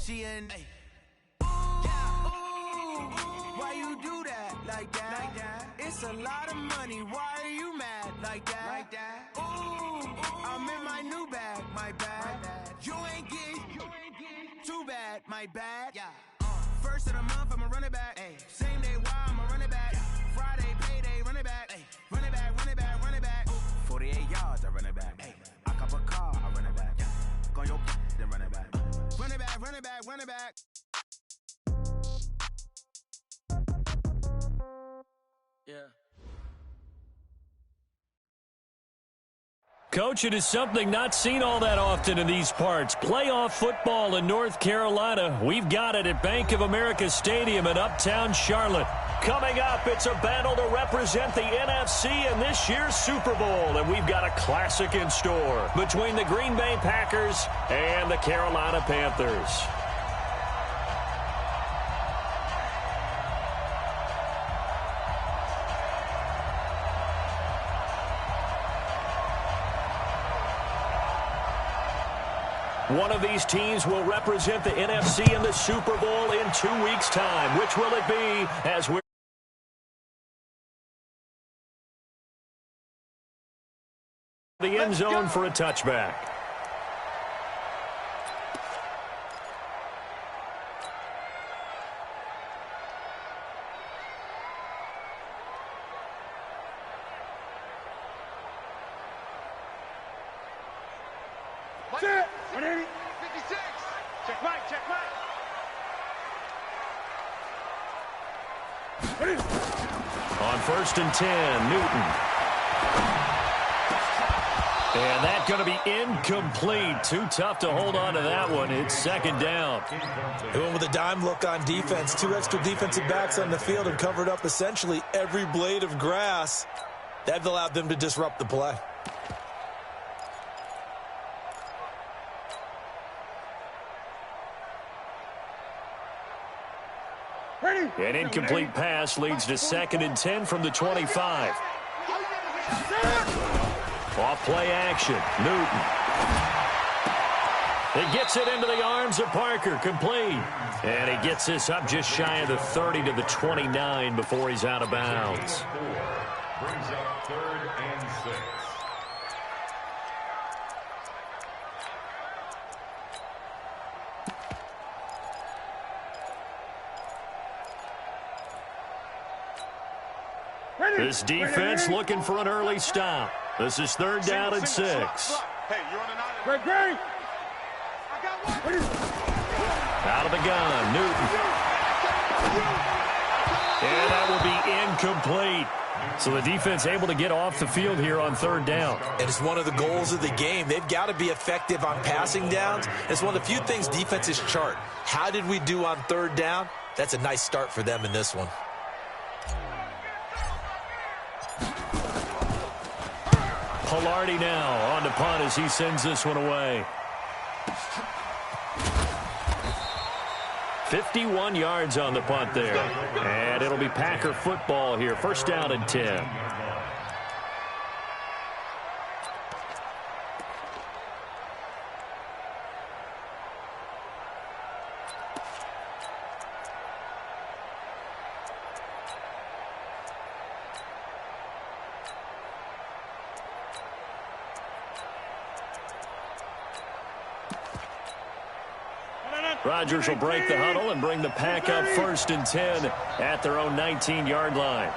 She in. Why you do that like that? It's a lot of money. Why are you mad like that? Ooh, I'm in my new bag, my bad. You ain't getting too bad, my bad. First of the month, I'ma run it back. Same day, why I'ma run it back. Friday, payday, run it back. Run it back, run it back, run it back. 48 yards, I run it back. I cop a car, I run it back. Go on your then run it back. Run it back, run it back, run it back. Yeah. Coach, it is something not seen all that often in these parts. Playoff football in North Carolina. We've got it at Bank of America Stadium in Uptown Charlotte. Coming up, it's a battle to represent the NFC in this year's Super Bowl. And we've got a classic in store between the Green Bay Packers and the Carolina Panthers. One of these teams will represent the NFC in the Super Bowl in 2 weeks' time. Which will it be as we're the end zone for a touchback? Set. 56. Check Mike, check Mike. On 1st and 10, Newton. And that's going to be incomplete. Too tough to hold on to that one. It's 2nd down. They went with a dime look on defense. 2 extra defensive backs on the field and covered up essentially every blade of grass. That allowed them to disrupt the play. An incomplete pass leads to 2nd and 10 from the 25. Off play action. Newton. He gets it into the arms of Parker. Complete. And he gets this up just shy of the 30 to the 29 before he's out of bounds. Brings up 3rd and 6. This defense looking for an early stop. This is 3rd down and 6. Hey, you're on an island. Great. I got one. Out of the gun, Newton. And that will be incomplete. So the defense able to get off the field here on 3rd down. And it's one of the goals of the game. They've got to be effective on passing downs. It's one of the few things defenses chart. How did we do on 3rd down? That's a nice start for them in this one. Pilardi now on to punt as he sends this one away. 51 yards on the punt there. And it'll be Packer football here. 1st down and 10. Rodgers will break the huddle and bring the Pack up 1st and 10 at their own 19-yard line.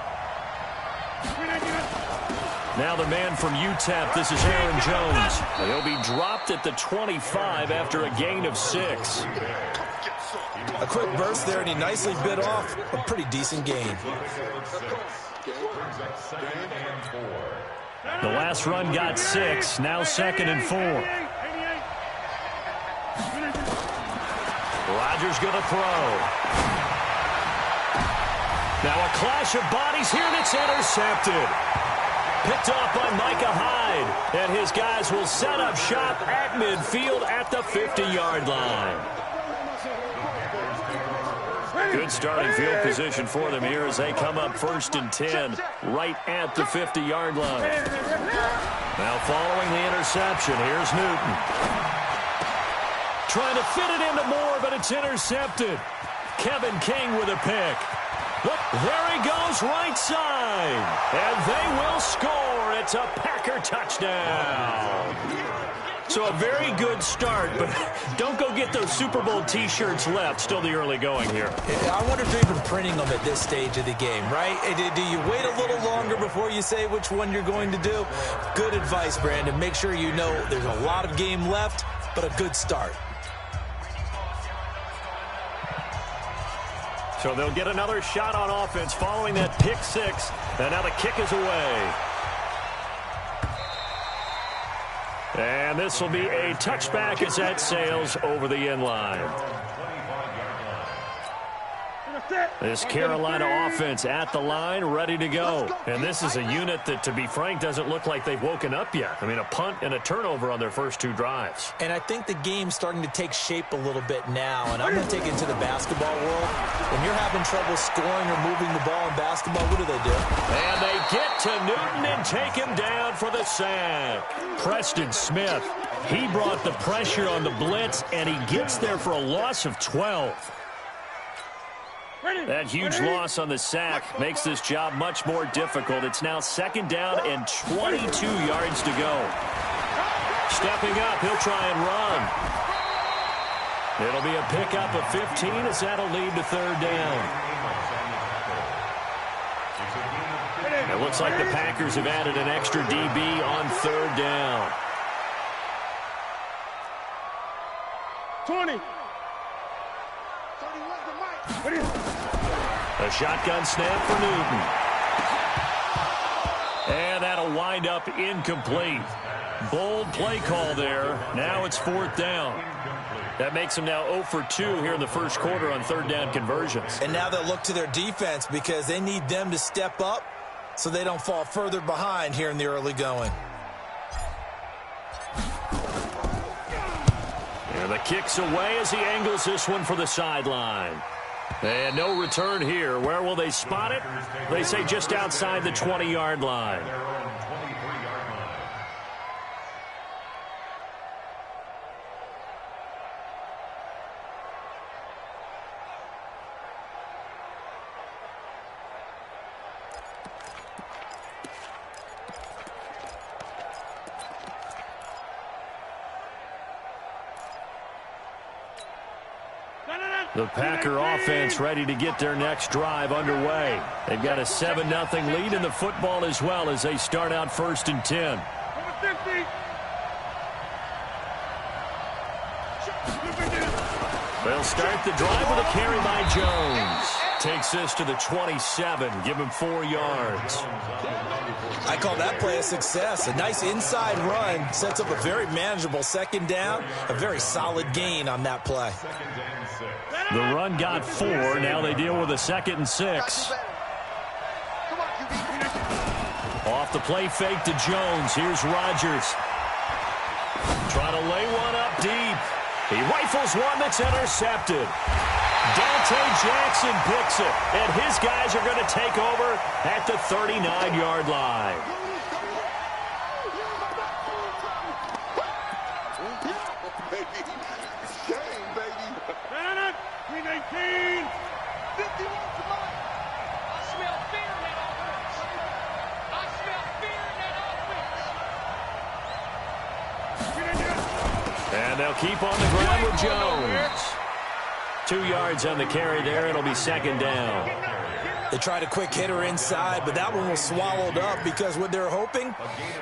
Now the man from UTEP, this is Aaron Jones. He'll be dropped at the 25 after a gain of 6. A quick burst there, and he nicely bit off a pretty decent gain. The last run got 6, now 2nd and 4. Rodgers going to throw. Now a clash of bodies here, and it's intercepted. Picked off by Micah Hyde. And his guys will set up shop at midfield at the 50-yard line. Good starting field position for them here as they come up 1st and 10 right at the 50-yard line. Now following the interception, here's Newton. Trying to fit it into Moore, but it's intercepted. Kevin King with a pick. Look, there he goes, right side. And they will score. It's a Packer touchdown. So a very good start, but don't go get those Super Bowl T-shirts left. Still the early going here. I wonder if they're even printing them at this stage of the game, right? Do you wait a little longer before you say which one you're going to do? Good advice, Brandon. Make sure you know there's a lot of game left, but a good start. So they'll get another shot on offense following that pick six. And now the kick is away. And this will be a touchback as that sails over the end line. This Carolina offense at the line, ready to go. And this is a unit that, to be frank, doesn't look like they've woken up yet. I mean, a punt and a turnover on their first two drives. And I think the game's starting to take shape a little bit now. And I'm going to take it to the basketball world. When you're having trouble scoring or moving the ball in basketball, what do? And they get to Newton and take him down for the sack. Preston Smith, he brought the pressure on the blitz, and he gets there for a loss of 12. That huge loss on the sack makes this job much more difficult. It's now second down and 22 yards to go. Stepping up, he'll try and run. It'll be a pickup of 15 as that'll lead to third down. It looks like the Packers have added an extra DB on third down. 20. A shotgun snap for Newton. And that'll wind up incomplete. Bold play call there. Now it's fourth down. That makes them now 0 for 2 here in the first quarter on third down conversions. And now they'll look to their defense because they need them to step up so they don't fall further behind here in the early going. And the kick's away as he angles this one for the sideline. And no return here. Where will they spot it? They say just outside the 20-yard line. The Packer offense ready to get their next drive underway. They've got a 7-0 lead in the football as well as they start out first and 10. They'll start the drive with a carry by Jones. Takes this to the 27. Give him 4 yards. I call that play a success. A nice inside run sets up a very manageable second down. A very solid gain on that play. The run got 4. Now they deal with a 2nd and 6. Off the play fake to Jones. Here's Rodgers. Trying to lay one up deep. He rifles one that's intercepted. Dante Jackson picks it, and his guys are going to take over at the 39-yard line. And they'll keep on the ground with Jones. 2 yards on the carry there. It'll be second down. They tried a quick hitter inside, but that one was swallowed up because what they're hoping,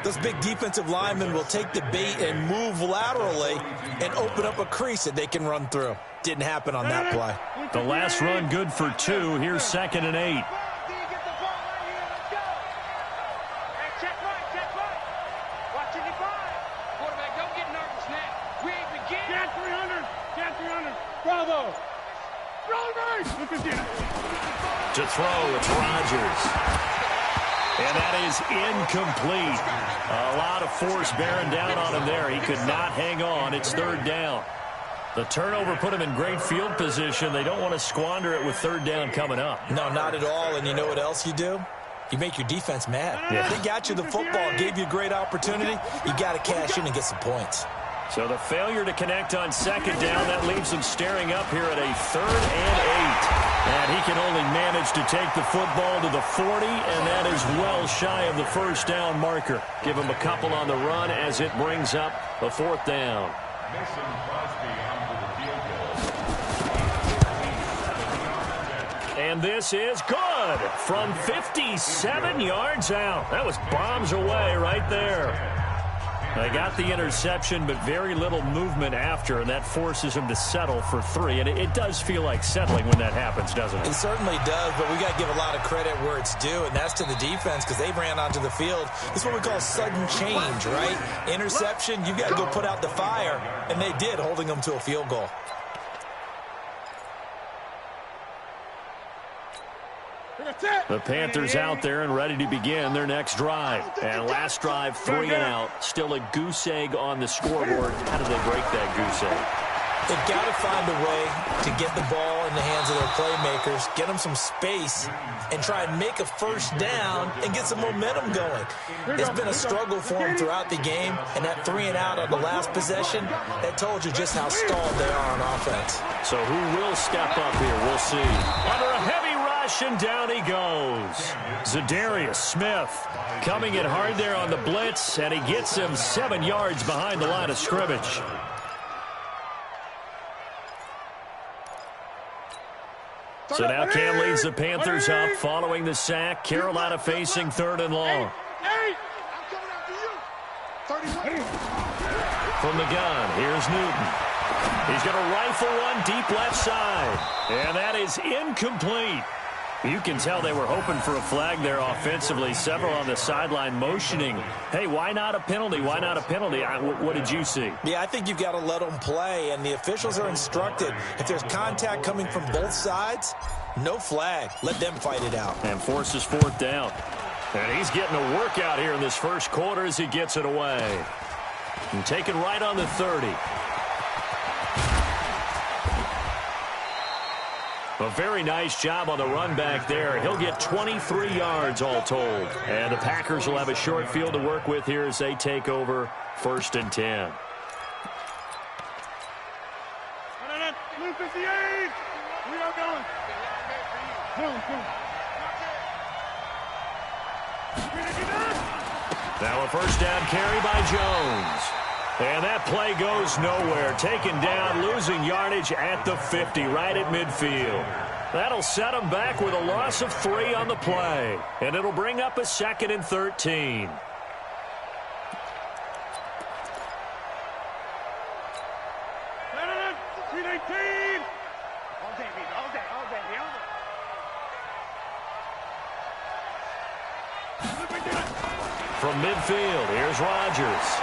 those big defensive linemen will take the bait and move laterally and open up a crease that they can run through. Didn't happen on that play. The last run good for 2. Here's 2nd and 8. To throw, it's Rodgers. And that is incomplete. A lot of force bearing down on him there. He could not hang on. It's third down. The turnover put him in great field position. They don't want to squander it with third down coming up. No, not at all. And you know what else you do? You make your defense mad. Yeah. They got you the football, gave you a great opportunity. You got to cash in and get some points. So the failure to connect on second down, that leaves him staring up here at a 3rd and 8. And he can only manage to take the football to the 40, and that is well shy of the first down marker. Give him a couple on the run as it brings up a 4th down. And this is good from 57 yards out. That was bombs away right there. They got the interception, but very little movement after, and that forces him to settle for 3. And it does feel like settling when that happens, doesn't it? It certainly does, but we got to give a lot of credit where it's due, and that's to the defense because they ran onto the field. It's what we call sudden change, right? Interception, you got to go put out the fire, and they did, holding them to a field goal. The Panthers out there and ready to begin their next drive. And last drive, 3 and out. Still a goose egg on the scoreboard. How do they break that goose egg? They've got to find a way to get the ball in the hands of their playmakers, get them some space, and try and make a first down and get some momentum going. It's been a struggle for them throughout the game, and that 3 and out on the last possession, that told you just how stalled they are on offense. So who will step up here? We'll see. Under a heavy rush, and down he goes. Zadarius Smith coming in hard there on the blitz, and he gets him 7 yards behind the line of scrimmage. So now Cam leads the Panthers up following the sack. Carolina facing 3rd and long. From the gun, here's Newton. He's going to rifle one deep left side. And that is incomplete. You can tell they were hoping for a flag there offensively. Several on the sideline motioning. Hey, why not a penalty? Why not a penalty? What did you see? Yeah, I think you've got to let them play, and the officials are instructed. If there's contact coming from both sides, no flag. Let them fight it out. And forces 4th down. And he's getting a workout here in this first quarter as he gets it away. And taken right on the 30. A very nice job on the run back there. He'll get 23 yards all told. And the Packers will have a short field to work with here as they take over 1st and 10. Blue 58! We are going. Now a first down carry by Jones. And that play goes nowhere. Taken down, losing yardage at the 50, right at midfield. That'll set them back with a loss of 3 on the play. And it'll bring up a 2nd and 13. From midfield, here's Rodgers.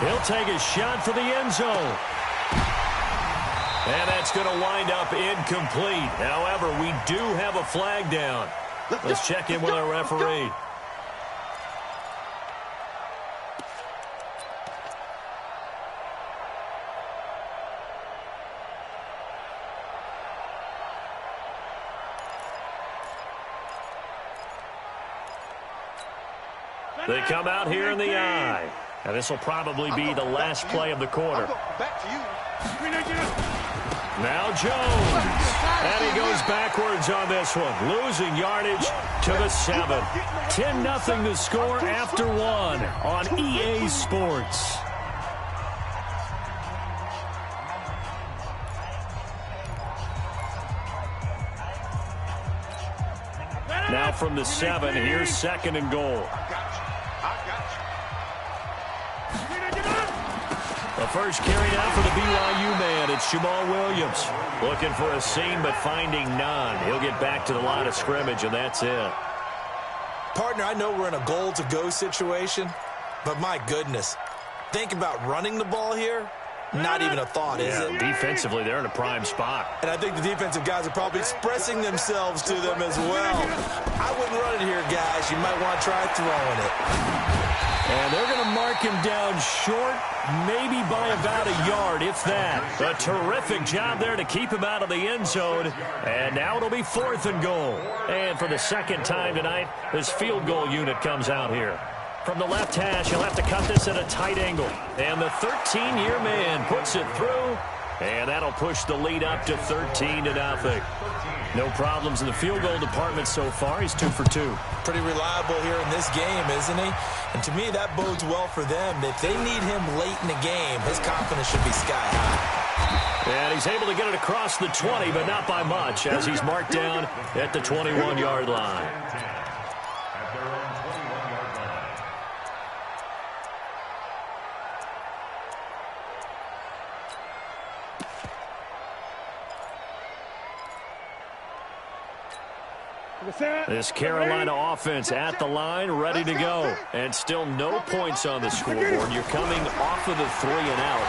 He'll take a shot for the end zone. And that's going to wind up incomplete. However, we do have a flag down. Let's check in with our referee. They come out here in the eye. And this will probably be the last play of the quarter. Now Jones. And he goes backwards on this one. Losing yardage to the 7. 10-0 the score after 1 on EA Sports. Now from the 7, here's 2nd and goal. The first carry now for the BYU man. It's Jamal Williams. Looking for a seam, but finding none. He'll get back to the line of scrimmage, and that's it. Partner, I know we're in a goal-to-go situation, but my goodness. Think about running the ball here. Not even a thought, is it? Defensively, they're in a prime spot. And I think the defensive guys are probably expressing themselves to them as well. I wouldn't run it here, guys. You might want to try throwing it. And they're going to mark him down short, maybe by about a yard, if that. A terrific job there to keep him out of the end zone. And now it'll be 4th and goal. And for the second time tonight, this field goal unit comes out here. From the left hash, he'll have to cut this at a tight angle. And the 13-year man puts it through, and that'll push the lead up to 13-0. No problems in the field goal department so far. He's 2 for 2. Pretty reliable here in this game, isn't he? And to me, that bodes well for them. If they need him late in the game, his confidence should be sky high. And he's able to get it across the 20, but not by much, as he's marked down at the 21-yard line. This Carolina offense at the line, ready to go. And still no points on the scoreboard. You're coming off of the 3 and out.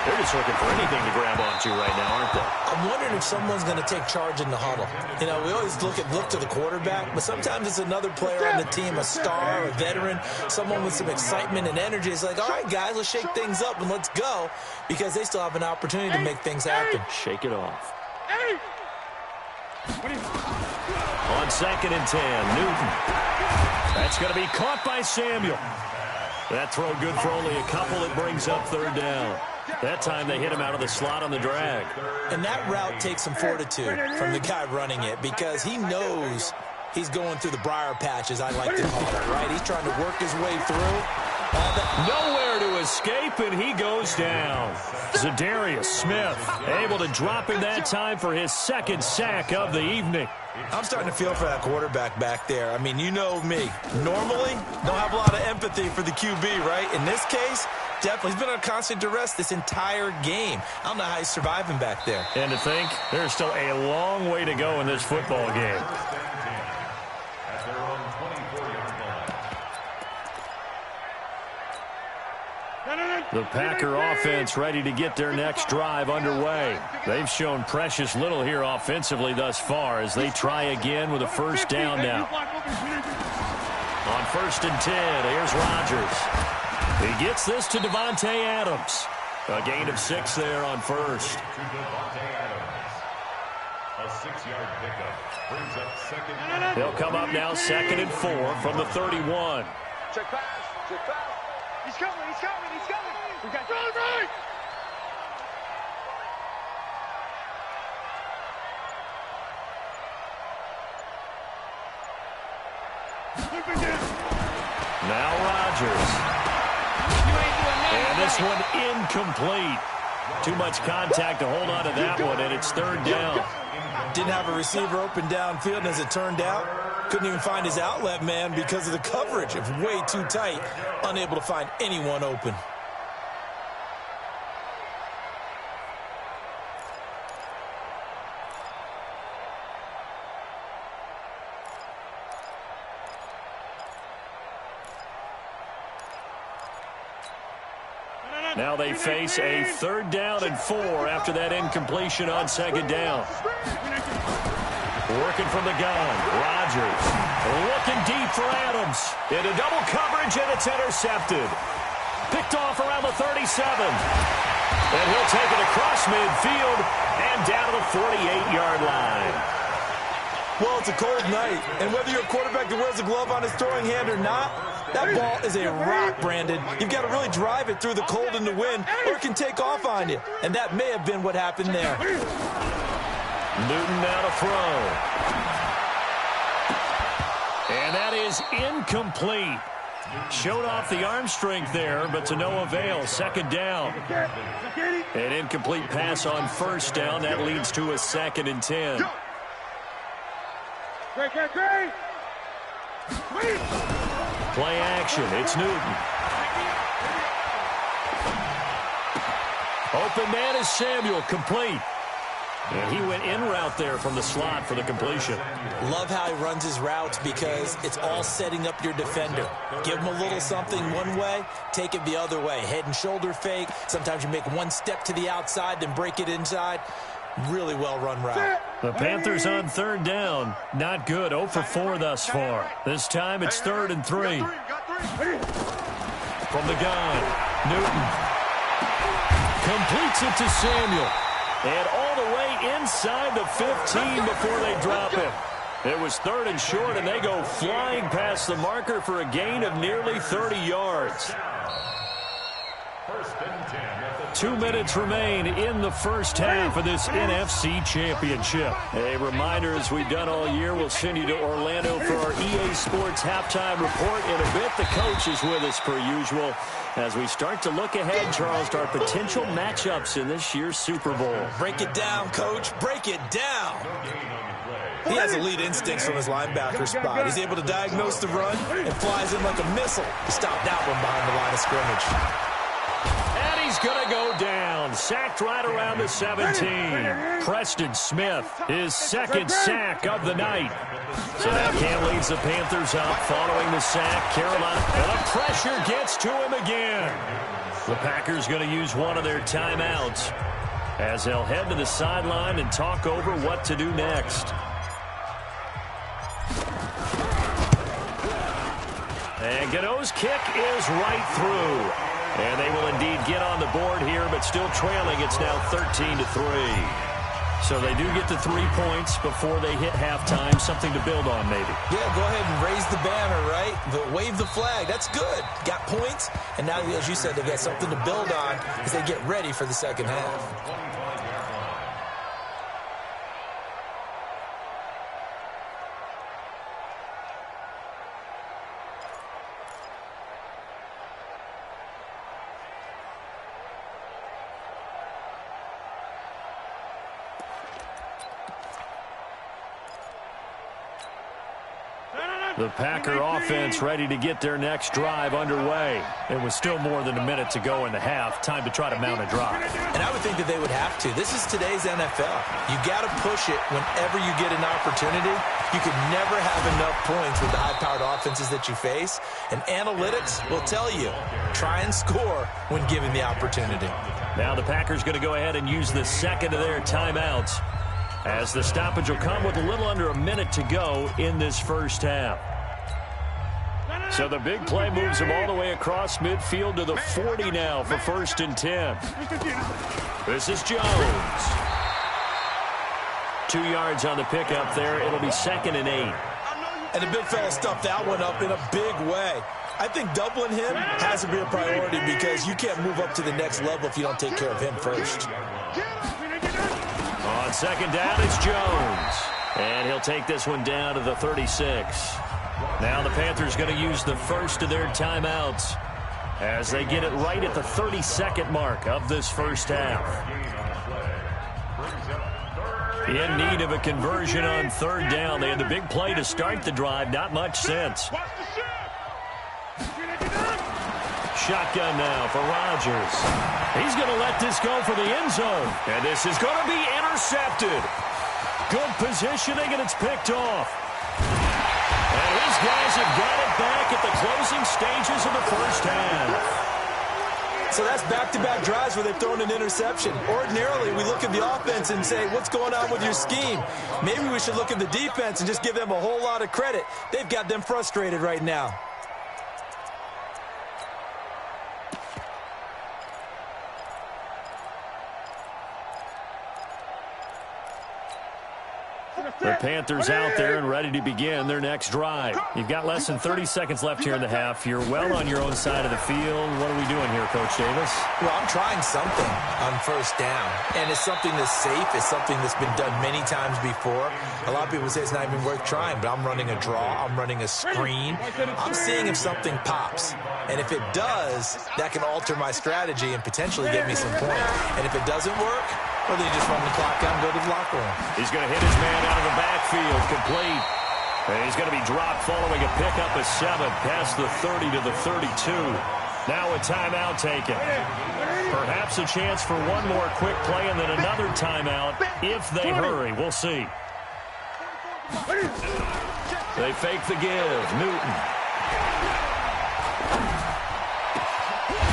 They're just looking for anything to grab onto right now, aren't they? I'm wondering if someone's going to take charge in the huddle. You know, we always look to the quarterback, but sometimes it's another player on the team, a star, a veteran, someone with some excitement and energy. It's like, all right, guys, let's shake things up and let's go, because they still have an opportunity to make things happen. Shake it off. On 2nd and 10, Newton. That's going to be caught by Samuel. That throw good for only a couple. It brings up 3rd down. That time they hit him out of the slot on the drag. And that route takes some fortitude from the guy running it, because he knows he's going through the briar patch, as I like to call it, right? He's trying to work his way through. Nowhere to escape, and he goes down. Zadarius Smith able to drop him that time for his 2nd sack of the evening. I'm starting to feel for that quarterback back there. I mean, you know me. Normally, don't have a lot of empathy for the QB, right? In this case, definitely. He's been under constant duress this entire game. I don't know how he's surviving back there. And to think, there's still a long way to go in this football game. The Packer offense ready to get their next drive underway. They've shown precious little here offensively thus far as they try again with a 1st down now. On 1st and 10, here's Rodgers. He gets this to Devontae Adams. A gain of 6 there on 1st. A 6-yard pickup brings up 2nd. They'll come up now 2nd and 4 from the 31. Check pass. He's coming. We got right. Now Rodgers. And this one incomplete. Too much contact to hold on to that one, and it's 3rd down. Didn't have a receiver open downfield, and as it turned out, couldn't even find his outlet man because of the coverage. It was way too tight, unable to find anyone open. Now they face a 3rd down and 4 after that incompletion on 2nd down. Working from the gun, Rodgers looking deep for Adams. Into double coverage, and it's intercepted. Picked off around the 37. And he'll take it across midfield and down to the 48-yard line. Well, it's a cold night, and whether you're a quarterback that wears a glove on his throwing hand or not, that ball is a rock, Brandon. You've got to really drive it through the cold and the wind, or it can take off on you. And that may have been what happened there. Newton now to throw. And that is incomplete. Showed off the arm strength there, but to no avail. 2nd down. An incomplete pass on 1st down. That leads to a 2nd and 10. Great. Play action. It's Newton. Open man is Samuel. Complete. And he went in route there from the slot for the completion. Love how he runs his routes, because it's all setting up your defender. Give him a little something one way, take it the other way. Head and shoulder fake. Sometimes you make one step to the outside, then break it inside. Really well-run route. The Panthers on 3rd down. Not good. 0 for 4 thus far. This time it's 3rd and 3. From the gun, Newton completes it to Samuel. And all the way inside the 15 before they drop him. It was 3rd and short, and they go flying past the marker for a gain of nearly 30 yards. 2 minutes remain in the first half of this NFC Championship. A reminder, as we've done all year, we'll send you to Orlando for our EA Sports halftime report in a bit. The coach is with us per usual as we start to look ahead, Charles, to our potential matchups in this year's Super Bowl. Break it down, Coach. Break it down. He has elite instincts from his linebacker spot. He's able to diagnose the run and flies in like a missile to stop that one behind the line of scrimmage. He's going to go down. Sacked right around the 17. Preston Smith, his 2nd sack of the night. So now Cam leads the Panthers up following the sack. Carolina, and the pressure gets to him again. The Packers going to use one of their timeouts as they'll head to the sideline and talk over what to do next. And Gano's kick is right through. And they will indeed get on the board here, but still trailing. It's now 13-3. So they do get to 3 points before they hit halftime. Something to build on, maybe. Yeah, go ahead and raise the banner, right? Wave the flag. That's good. Got points. And now, as you said, they've got something to build on as they get ready for the second half. The Packer offense ready to get their next drive underway. It was still more than a minute to go in the half. Time to try to mount a drive. And I would think that they would have to. This is today's NFL. You got to push it whenever you get an opportunity. You can never have enough points with the high-powered offenses that you face. And analytics will tell you, try and score when given the opportunity. Now the Packers going to go ahead and use the 2nd of their timeouts, as the stoppage will come with a little under a minute to go in this first half. So the big play moves them all the way across midfield to the 40 now for 1st and 10. This is Jones. 2 yards on the pickup there. It'll be 2nd and 8. And the big fella stuffed that one up in a big way. I think doubling him has to be a priority because you can't move up to the next level if you don't take care of him first. On 2nd down, it's Jones. And he'll take this one down to the 36. Now the Panthers going to use the 1st of their timeouts as they get it right at the 32nd mark of this first half. In need of a conversion on 3rd down. They had the big play to start the drive. Not much sense. Shotgun now for Rodgers. He's going to let this go for the end zone. And this is going to be intercepted. Good positioning, and it's picked off. And his guys have got it back at the closing stages of the first half. So that's back-to-back drives where they've thrown an interception. Ordinarily, we look at the offense and say, what's going on with your scheme? Maybe we should look at the defense and just give them a whole lot of credit. They've got them frustrated right now. The Panthers out there and ready to begin their next drive. You've got less than 30 seconds left here in the half. You're well on your own side of the field. What are we doing here, Coach Davis? Well, I'm trying something on 1st down. And it's something that's safe. It's something that's been done many times before. A lot of people say it's not even worth trying, but I'm running a draw. I'm running a screen. I'm seeing if something pops. And if it does, that can alter my strategy and potentially get me some points. And if it doesn't work, well, then you just run the clock out and go to the locker room. He's going to hit his man out of the backfield, complete. And he's going to be dropped following a pickup of 7 past the 30 to the 32. Now a timeout taken. Perhaps a chance for one more quick play and then another timeout if they hurry. We'll see. They fake the give. Newton.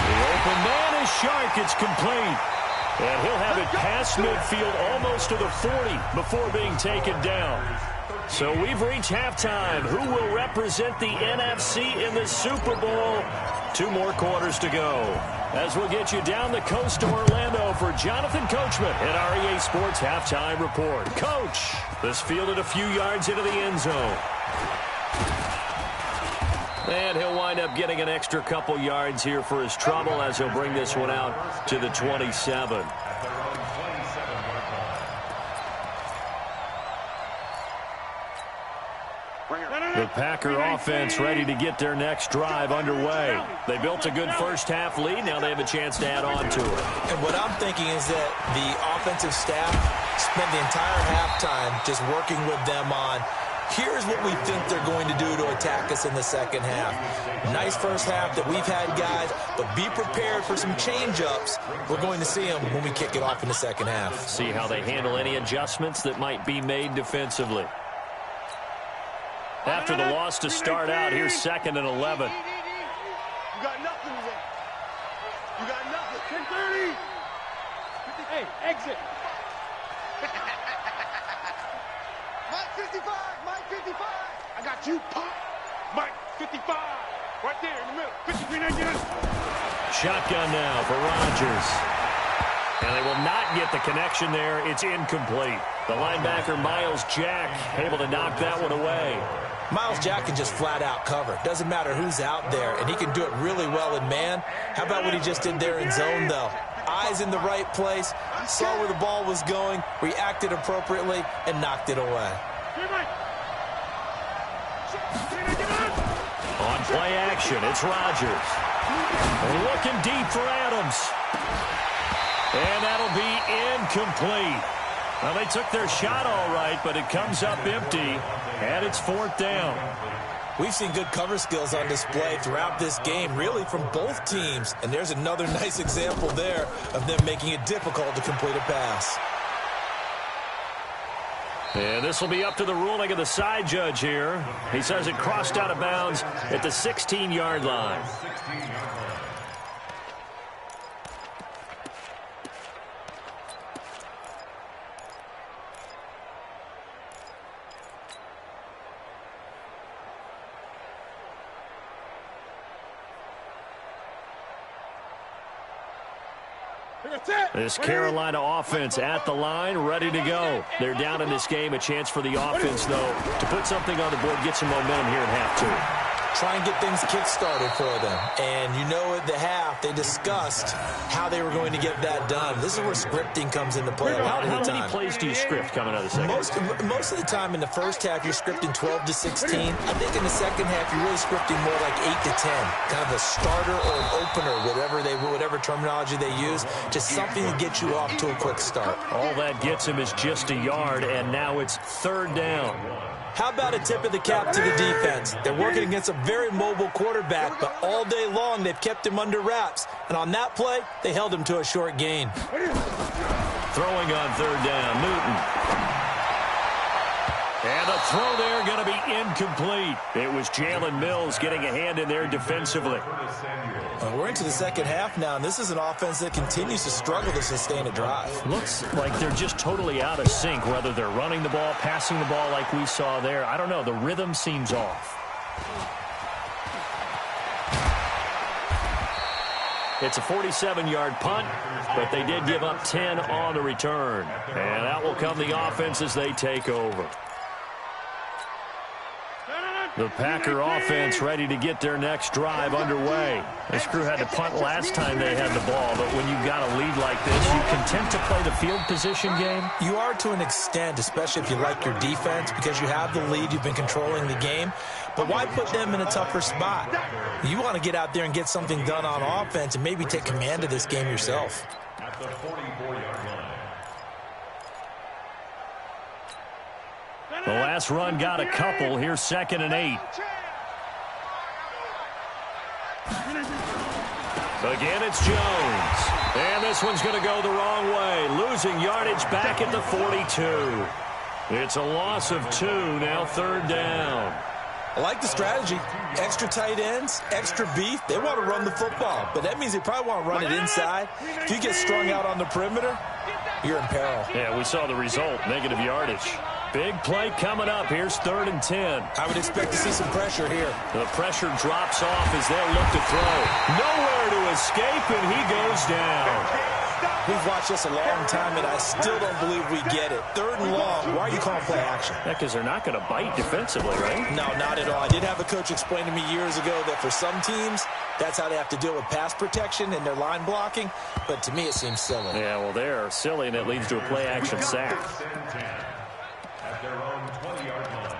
The open man is Shark. It's complete. And he'll have it past midfield almost to the 40 before being taken down. So we've reached halftime. Who will represent the NFC in the Super Bowl? 2 more quarters to go. As we'll get you down the coast to Orlando for Jonathan Coachman at our EA Sports Halftime Report. Coach, this fielded a few yards into the end zone. And he'll wind up getting an extra couple yards here for his trouble as he'll bring this one out to the 27. The Packer offense ready to get their next drive underway. They built a good first-half lead. Now they have a chance to add on to it. And what I'm thinking is that the offensive staff spent the entire halftime just working with them on, here's what we think they're going to do to attack us in the second half. Nice first half that we've had, guys, but be prepared for some change-ups. We're going to see them when we kick it off in the second half. See how they handle any adjustments that might be made defensively. After the loss to start out, here's 2nd and 11. You got nothing today. You got nothing. 10-30. Hey, exit. Mike 55. Mike 55. I got you, Pop. Mike 55. Right there in the middle. 53-99. Shotgun now for Rodgers. And they will not get the connection there. It's incomplete. The linebacker, Miles Jack, able to knock that one away. Miles Jack can just flat out cover. Doesn't matter who's out there, and he can do it really well in man. How about what he just did there in zone, though? Eyes in the right place, saw where the ball was going, reacted appropriately, and knocked it away. On play action, it's Rodgers. Looking deep for Adams. And that'll be incomplete. Well, they took their shot all right, but it comes up empty, and it's 4th down. We've seen good cover skills on display throughout this game, really from both teams. And there's another nice example there of them making it difficult to complete a pass. And this will be up to the ruling of the side judge here. He says it crossed out of bounds at the 16-yard line. This Carolina offense at the line, ready to go. They're down in this game. A chance for the offense, though, to put something on the board, get some momentum here in half 2. Try and get things kick-started for them. And you know at the half, they discussed how they were going to get that done. This is where scripting comes into play a lot of the time. How many plays do you script coming out of the second? Most of the time in the first half, you're scripting 12 to 16. I think in the second half, you're really scripting more like 8 to 10. Kind of a starter or an opener, whatever terminology they use. Just something to get you off to a quick start. All that gets him is just a yard, and now it's 3rd down. How about a tip of the cap to the defense? They're working against a very mobile quarterback, but all day long they've kept him under wraps. And on that play, they held him to a short gain. Throwing on 3rd down, Newton. And the throw there going to be incomplete. It was Jalen Mills getting a hand in there defensively. We're into the second half now, and this is an offense that continues to struggle to sustain a drive. Looks like they're just totally out of sync, whether they're running the ball, passing the ball like we saw there. I don't know. The rhythm seems off. It's a 47-yard punt, but they did give up 10 on the return. And out will come the offense as they take over. The Packer offense ready to get their next drive underway. This crew had to punt last time they had the ball, but when you've got a lead like this, you content to play the field position game? You are to an extent, especially if you like your defense, because you have the lead, you've been controlling the game. But why put them in a tougher spot? You want to get out there and get something done on offense and maybe take command of this game yourself. At the 44-yard line. The last run got a couple. Here's 2nd and 8. Again, it's Jones. And this one's going to go the wrong way. Losing yardage back at the 42. It's a loss of 2, now 3rd down. I like the strategy. Extra tight ends, extra beef. They want to run the football, but that means they probably want to run it inside. If you get strung out on the perimeter, you're in peril. Yeah, we saw the result, negative yardage. Big play coming up. Here's 3rd and 10. I would expect to see some pressure here. The pressure drops off as they'll look to throw. Nowhere to escape, and he goes down. We've watched this a long time, and I still don't believe we get it. 3rd and long. Why are you calling play action? Yeah, because they're not going to bite defensively, right? No, not at all. I did have a coach explain to me years ago that for some teams, that's how they have to deal with pass protection and their line blocking. But to me, it seems silly. Yeah, well, they're silly, and it leads to a play action sack. At their own 20-yard line.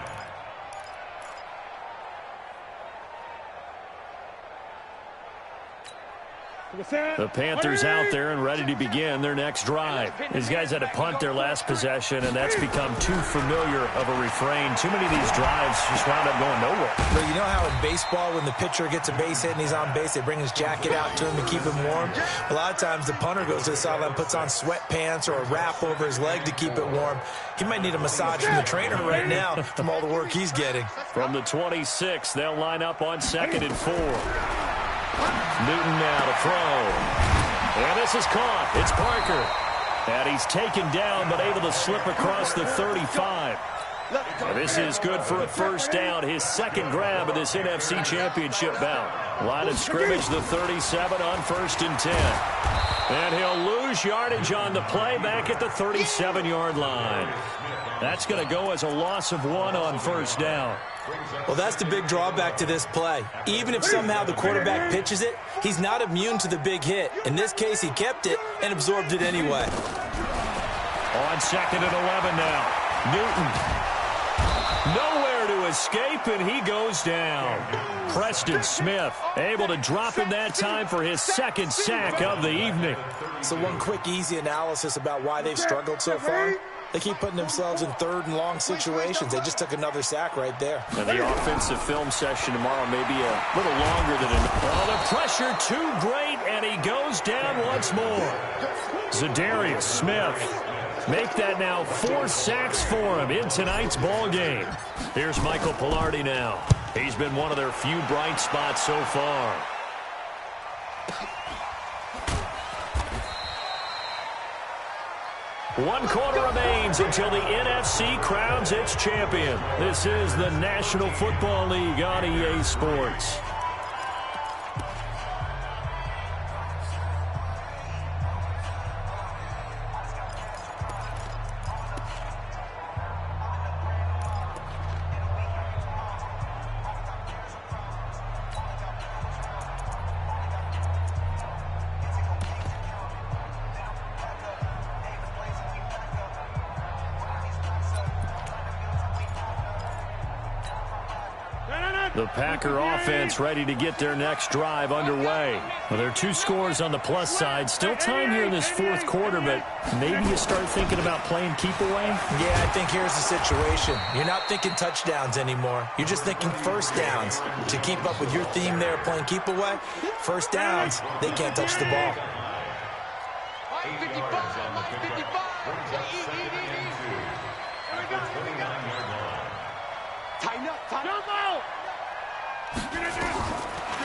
The Panthers out there and ready to begin their next drive. These guys had to punt their last possession, and that's become too familiar of a refrain. Too many of these drives just wound up going nowhere. But you know how in baseball, when the pitcher gets a base hit and he's on base, they bring his jacket out to him to keep him warm? A lot of times the punter goes to the sideline, puts on sweatpants or a wrap over his leg to keep it warm. He might need a massage from the trainer right now from all the work he's getting. From the 26, they'll line up on 2nd and 4. Newton now to throw. And this is caught. It's Parker. And he's taken down but able to slip across the 35. And this is good for a 1st down. His 2nd grab of this NFC Championship bout. Line of scrimmage, the 37 on 1st and 10. And he'll lose yardage on the play back at the 37-yard line. That's going to go as a loss of 1 on 1st down. Well, that's the big drawback to this play. Even if somehow the quarterback pitches it, he's not immune to the big hit. In this case, he kept it and absorbed it anyway. On 2nd and 11 now. Newton. Nowhere to escape, and he goes down. Preston Smith able to drop him that time for his 2nd sack of the evening. So one quick, easy analysis about why they've struggled so far. They keep putting themselves in 3rd and long situations. They just took another sack right there. And the offensive film session tomorrow may be a little longer than the pressure too great, and he goes down once more. Zadarius Smith. Make that now 4 sacks for him in tonight's ball game. Here's Michael Pilardi now. He's been one of their few bright spots so far. One quarter remains until the NFC crowns its champion. This is the National Football League on EA Sports. The Packer offense ready to get their next drive underway. Well, there are 2 scores on the plus side. Still time here in this 4th quarter, but maybe you start thinking about playing keep away? Yeah, I think here's the situation. You're not thinking touchdowns anymore. You're just thinking 1st downs. To keep up with your theme there, playing keep away, 1st downs, they can't touch the ball.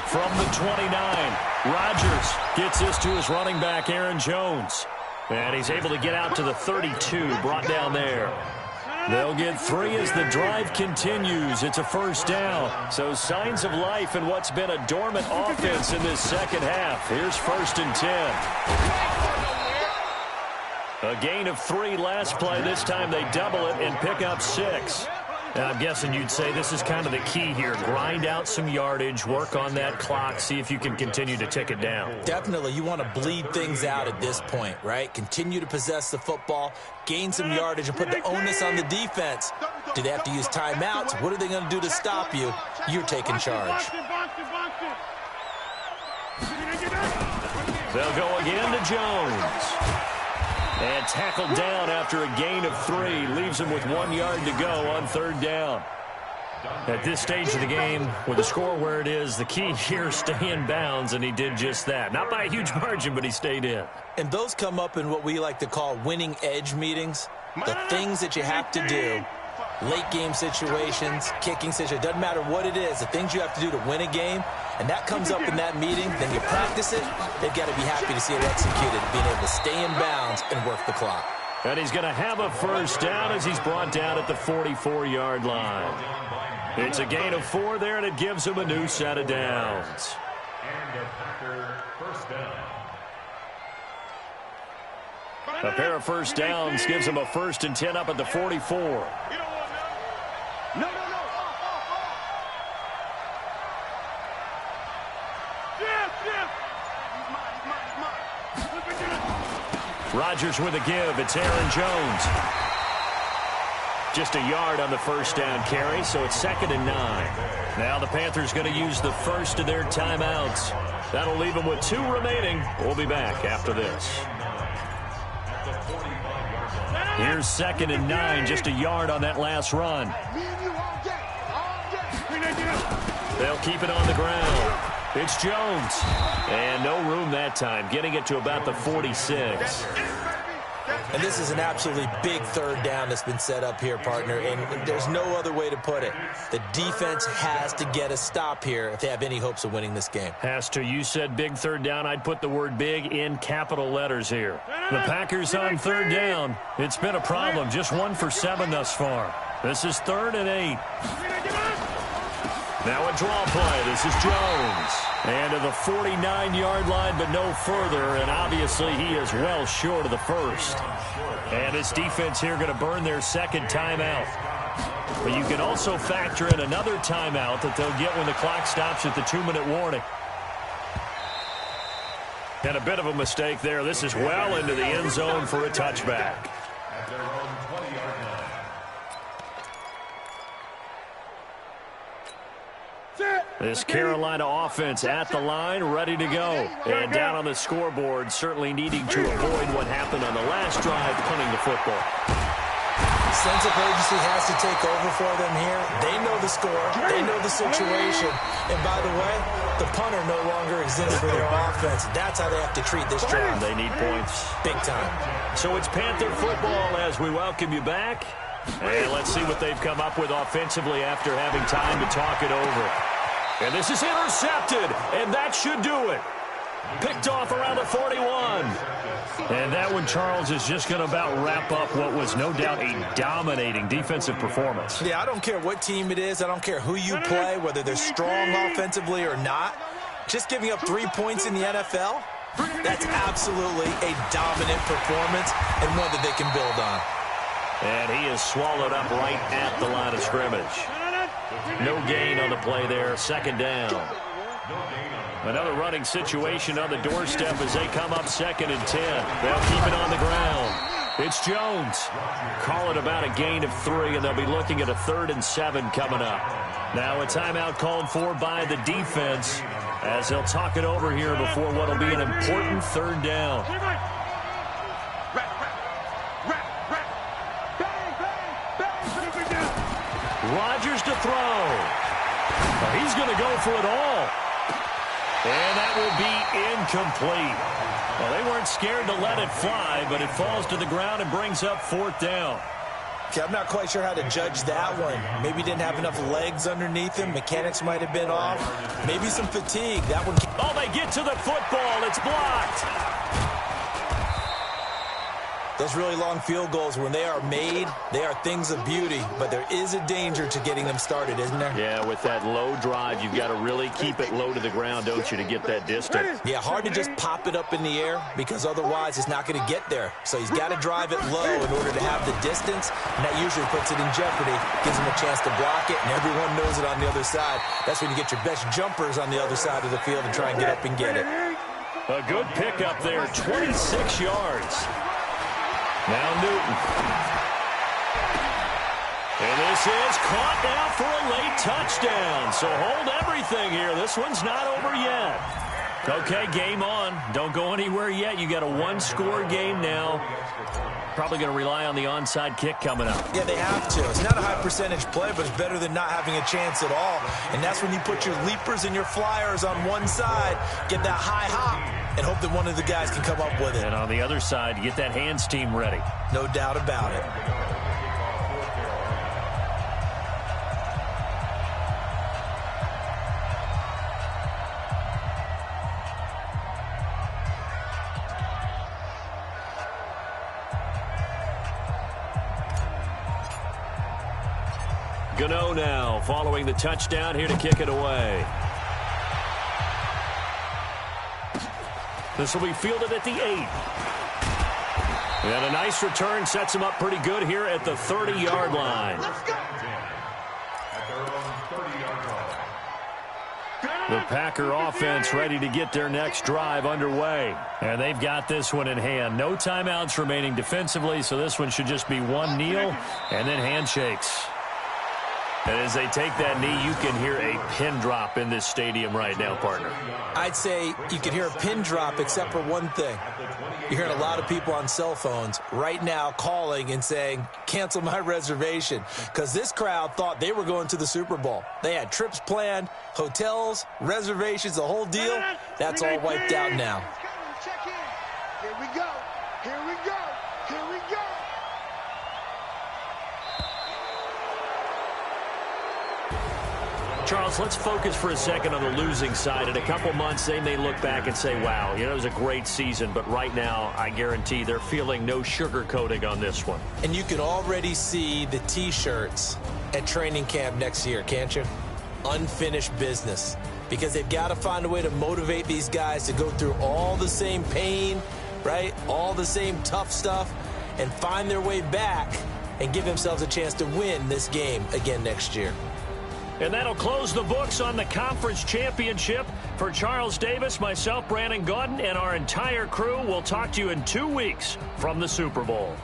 From the 29, Rodgers gets this to his running back, Aaron Jones. And he's able to get out to the 32, brought down there. They'll get 3 as the drive continues. It's a 1st down. So signs of life in what's been a dormant offense in this 2nd half. Here's 1st and 10. A gain of 3 last play. This time they double it and pick up 6. Now, I'm guessing you'd say this is kind of the key here. Grind out some yardage, work on that clock, see if you can continue to tick it down. Definitely. You want to bleed things out at this point, right? Continue to possess the football, gain some yardage, and put the onus on the defense. Do they have to use timeouts? What are they going to do to stop you? You're taking charge. They'll go again to Jones. And tackled down after a gain of 3. Leaves him with 1 yard to go on 3rd down. At this stage of the game, with the score where it is, the key here is stay in bounds, and he did just that. Not by a huge margin, but he stayed in. And those come up in what we like to call winning edge meetings. The things that you have to do, late game situations, kicking situations, doesn't matter what it is, the things you have to do to win a game, and that comes up in that meeting, then you practice it, they've got to be happy to see it executed, being able to stay in bounds and work the clock. And he's going to have a first down as he's brought down at the 44-yard line. It's a gain of 4 there, and it gives him a new set of downs. And a Packer first down. A pair of first downs gives him a 1st and 10 up at the 44. You don't want no. No. Yes. He's mine. Rodgers with a give. It's Aaron Jones. Just a yard on the first down carry, so it's 2nd and 9. Now the Panthers going to use the first of their timeouts. That'll leave them with 2 remaining. We'll be back after this. Here's 2nd and 9, just a yard on that last run. They'll keep it on the ground. It's Jones. And no room that time, getting it to about the 46. And this is an absolutely big 3rd down that's been set up here, partner, and there's no other way to put it. The defense has to get a stop here if they have any hopes of winning this game. Has to. You said big 3rd down. I'd put the word big in capital letters here. The Packers on 3rd down. It's been a problem. Just 1 for 7 thus far. This is 3rd and 8. Now a draw play. This is Jones. And to the 49-yard line, but no further. And obviously he is well short of the first. And this defense here going to burn their 2nd timeout. But you can also factor in another timeout that they'll get when the clock stops at the 2-minute warning. And a bit of a mistake there. This is well into the end zone for a touchback. At their own 20-yard line. This Carolina offense at the line, ready to go. And down on the scoreboard, certainly needing to avoid what happened on the last drive, punting the football. Sense of urgency has to take over for them here. They know the score. They know the situation. And by the way, the punter no longer exists for their offense. That's how they have to treat this drive. They need points. Big time. So it's Panther football as we welcome you back. And let's see what they've come up with offensively after having time to talk it over. And this is intercepted, and that should do it. Picked off around the 41. And that one, Charles, is just going to about wrap up what was no doubt a dominating defensive performance. Yeah, I don't care what team it is. I don't care who you play, whether they're strong offensively or not. Just giving up 3 points in the NFL, that's absolutely a dominant performance and one that they can build on. And he is swallowed up right at the line of scrimmage. No gain on the play there, 2nd down. Another running situation on the doorstep as they come up 2nd and 10. They'll keep it on the ground. It's Jones. Call it about a gain of 3, and they'll be looking at a 3rd and 7 coming up. Now a timeout called for by the defense as they'll talk it over here before what will be an important 3rd down. Rodgers to throw. He's going to go for it all. And that will be incomplete. Well, they weren't scared to let it fly, but it falls to the ground and brings up 4th down. Okay, I'm not quite sure how to judge that one. Maybe didn't have enough legs underneath him. Mechanics might have been off. Maybe some fatigue. That one. Oh, they get to the football. It's blocked. Those really long field goals, when they are made, they are things of beauty, but there is a danger to getting them started, isn't there? Yeah, with that low drive, you've got to really keep it low to the ground, don't you, to get that distance. Yeah, hard to just pop it up in the air because otherwise it's not going to get there. So he's got to drive it low in order to have the distance, and that usually puts it in jeopardy, gives him a chance to block it, and everyone knows it on the other side. That's when you get your best jumpers on the other side of the field and try and get up and get it. A good pickup there, 26 yards. Now Newton. And this is caught now for a late touchdown. So hold everything here. This one's not over yet. Okay, game on. Don't go anywhere yet. You got a 1-score game now. Probably going to rely on the onside kick coming up. Yeah, they have to. It's not a high percentage play, but it's better than not having a chance at all. And that's when you put your leapers and your flyers on one side, get that high hop, and hope that one of the guys can come up with it. And on the other side, get that hands team ready. No doubt about it. Gano now following the touchdown here to kick it away. This will be fielded at the 8. And a nice return sets him up pretty good here at the 30-yard line. The Packer offense ready to get their next drive underway. And they've got this one in hand. No timeouts remaining defensively, so this one should just be one kneel and then handshakes. And as they take that knee, you can hear a pin drop in this stadium right now, partner. I'd say you can hear a pin drop except for one thing. You're hearing a lot of people on cell phones right now calling and saying, cancel my reservation, because this crowd thought they were going to the Super Bowl. They had trips planned, hotels, reservations, the whole deal. That's all wiped out now. Here we go. Here we go. Here we go. Charles, let's focus for a second on the losing side. In a couple months, they may look back and say, wow, it was a great season. But right now, I guarantee they're feeling no sugarcoating on this one. And you can already see the T-shirts at training camp next year, can't you? Unfinished business. Because they've got to find a way to motivate these guys to go through all the same pain, right? All the same tough stuff, and find their way back and give themselves a chance to win this game again next year. And that'll close the books on the conference championship. For Charles Davis, myself, Brandon Gaudin, and our entire crew, we'll talk to you in 2 weeks from the Super Bowl.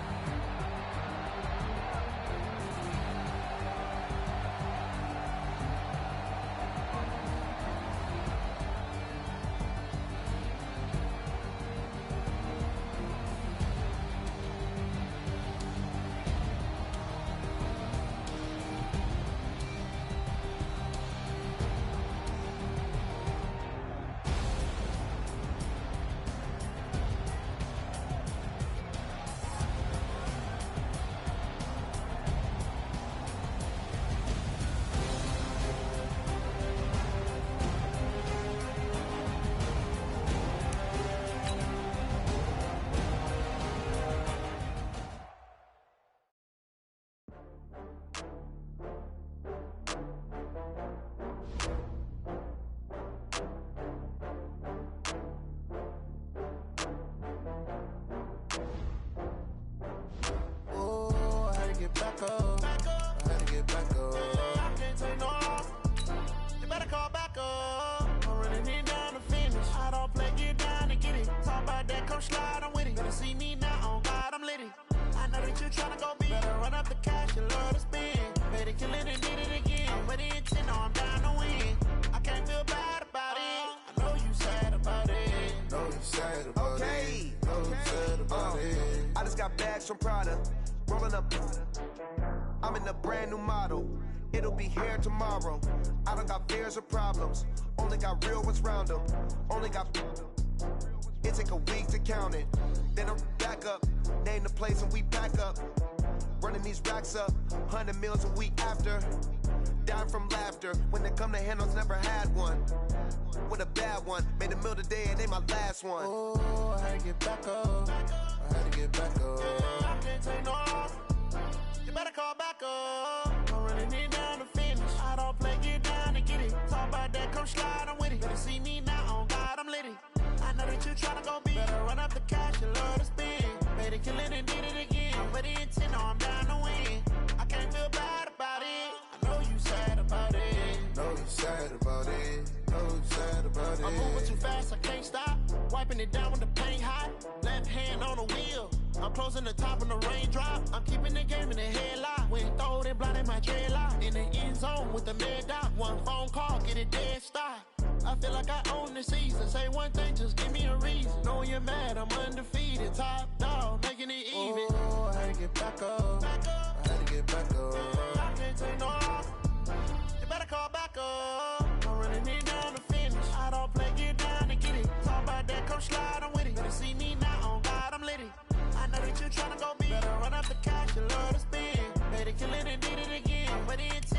Rolling up, I'm in a brand new model. It'll be here tomorrow. I don't got fears or problems. Only got real ones round them. Only got. It take a week to count it. Then I'm back up. Name the place and we pack up. Running these racks up. 100 meals a week after. Down from laughter. When they come to handles, never had one. With a bad one. Made a meal today and ain't my last one. Oh, I had to get back up. I had to get back up. I can't take no off. You better call back up. I'm running it down to finish. I don't play, get down and get it. Talk about that, come slide, I'm with it. Better see me now, on God, I'm litty. I know that you tryna go big. Better run up the cash, you love to spend. Made it, kill it, and did it again. But the intent, no, I'm down to win. I can't feel bad about it. I know you sad about it. Know you sad about it. Know you sad about it. I'm moving too fast, I can't stop. Wiping it down with the paint hot. Left hand on the wheel. I'm closing the top when the raindrop. I'm keeping the game in the headlock. When throw it, blinding my dreadlock. In the end zone with the mad dot. One phone call, get it dead stop. I feel like I own the season. Say one thing, just give me a reason. Knowing you're mad, I'm undefeated. Top dog, making it even. Oh, I had to get back up. I had to get back up. I can't take no off. You better call back up. I'm running it down to finish. I don't play, get down and get it. Talk about that, come slide, I'm with it. Better see me now, on God, I'm litty. I know that you tryna go big. Better run up the cash, you love to spend. Made it, kill it, and did it again. But it's